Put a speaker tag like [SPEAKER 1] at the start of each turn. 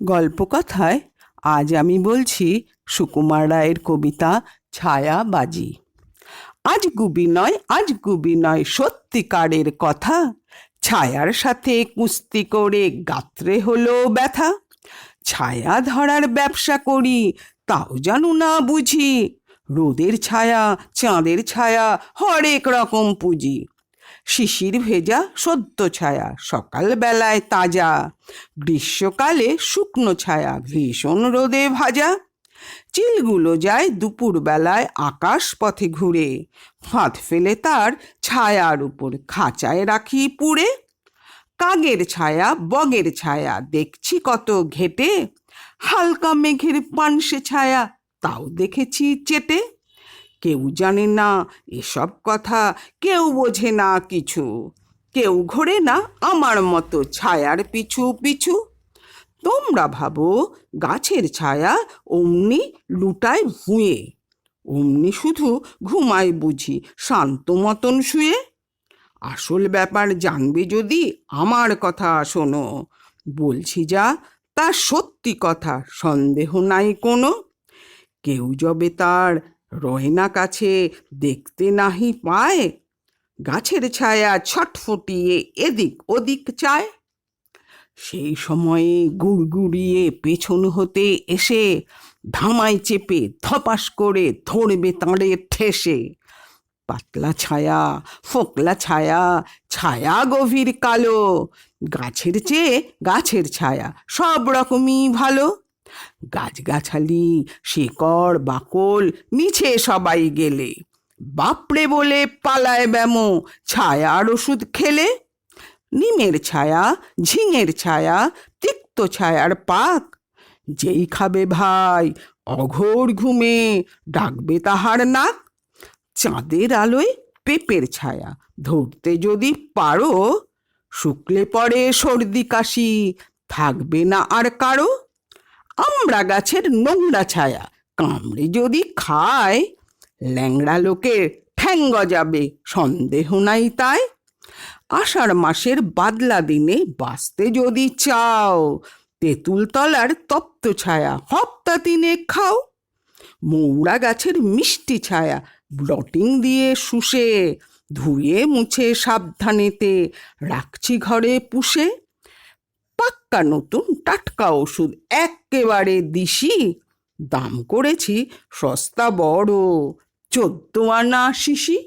[SPEAKER 1] গল্পকথায় আজ আমি বলছি সুকুমার রায়ের কবিতা ছায়াবাজি। আজ গুবি নয় সত্যিকারের কথা, ছায়ার সাথে কুস্তি করে গাত্রে হলো ব্যথা। ছায়া ধরার ব্যবসা করি, তাও জানো না বুঝি, রোদের ছায়া চাঁদের ছায়া হরেক রকম পুঁজি। শিশির ভেজা সদ্য ছায়া সকাল বেলায় তাজা, গ্রীষ্মকালে শুকনো ছায়া ভীষণ রোদে ভাজা। চিলগুলো যায় দুপুর বেলায় আকাশ পথে ঘুরে, ফাঁদ ফেলে তার ছায়ার উপর খাঁচায় রাখি পুড়ে। কাগের ছায়া বগের ছায়া দেখছি কত ঘেটে, হালকা মেঘের পানসে ছায়া তাও দেখেছি চেটে। কেউ জানে না এসব কথা, কেউ বোঝে না কিছু, কেউ ঘোরে না আমার মতো ছায়ার পিছু পিছু। তোমরা ভাবো গাছের ছায়া অমনি লুটায় ভুঁয়ে, অমনি শুধু ঘুমায় বুঝি শান্ত মতন শুয়ে। আসল ব্যাপার জানবে যদি আমার কথা শোনো, বলছি যা তা সত্যি কথা, সন্দেহ নাই কোনো। কেউ যবে তার রয় না কাছে, দেখতে নাহি পায়, গাছের ছায়া ছটফটিয়ে এদিক ওদিক চায়। সেই সময়ে গুড়গুড়িয়ে পেছন হতে এসে ধামায় চেপে ধপাস করে ধরবে তাঁরে ঠেসে। পাতলা ছায়া ফোকলা ছায়া, ছায়া গভীর কালো, গাছের চেয়ে গাছের ছায়া সব রকমই ভালো। গাছগাছালি শিকড় বাকল মিছে সবাই গেলে, বাপড়ে বলে পালায় ব্যামো ছায়ার ওষুধ খেলে। নিমের ছায়া ঝিঙের ছায়া তিক্ত ছায়ার পাক, যেই খাবে ভাই অঘোর ঘুমে ডাকবে তাহার নাক। চাঁদের আলোয় পেঁপের ছায়া ধরতে যদি পারো, শুকলে পরে সর্দি কাশি থাকবে না আর কারো। আমড়া গাছের নোংরা ছায়া কামড়ে যদি খায়, ল্যাংড়া লোকের ঠ্যাং গজাবে সন্দেহ নাই তাই। আষাঢ় মাসের বাদলা দিনে বাঁচতে যদি চাও, তেঁতুল তলার তপ্ত ছায়া হপ্তা তিনে খাও। মৌড়া গাছের মিষ্টি ছায়া ব্লটিং দিয়ে শুষে, ধুয়ে মুছে সাবধানেতে রাখছি ঘরে পুষে। পাক্কা নতুন টাটকা ওষুধ এক্কেবারে দিশি, দাম করেছি সস্তা বড় 14 আনা শিশি।